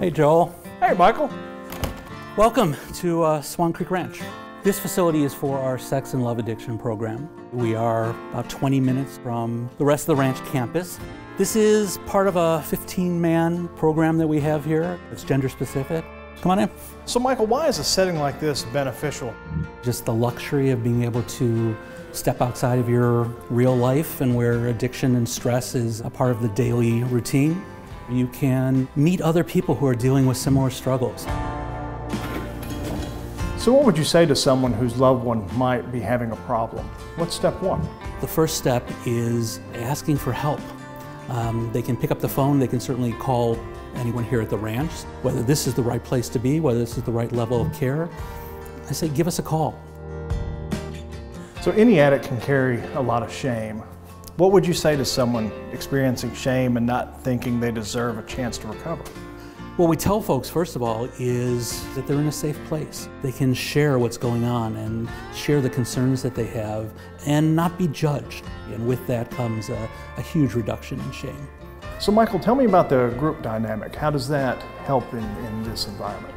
Hey, Joel. Hey, Michael. Welcome to Swan Creek Ranch. This facility is for our sex and love addiction program. We are about 20 minutes from the rest of the ranch campus. This is part of a 15-man program that we have here. It's gender specific. Come on in. So, Michael, why is a setting like this beneficial? Just the luxury of being able to step outside of your real life and where addiction and stress is a part of the daily routine. You can meet other people who are dealing with similar struggles. So what would you say to someone whose loved one might be having a problem? What's step one? The first step is asking for help. They can pick up the phone, they can certainly call anyone here at the ranch, whether this is the right place to be, whether this is the right level of care. I say, give us a call. So any addict can carry a lot of shame. What would you say to someone experiencing shame and not thinking they deserve a chance to recover? What we tell folks, first of all, is that they're in a safe place. They can share what's going on and share the concerns that they have and not be judged. And with that comes a huge reduction in shame. So Michael, tell me about the group dynamic. How does that help in this environment?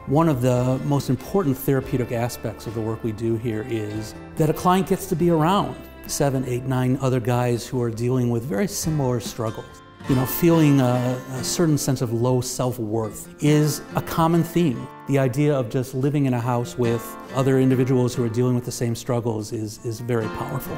One of the most important therapeutic aspects of the work we do here is that a client gets to be around 7, 8, 9 other guys who are dealing with very similar struggles. You know, feeling a certain sense of low self-worth is a common theme. The idea of just living in a house with other individuals who are dealing with the same struggles is very powerful.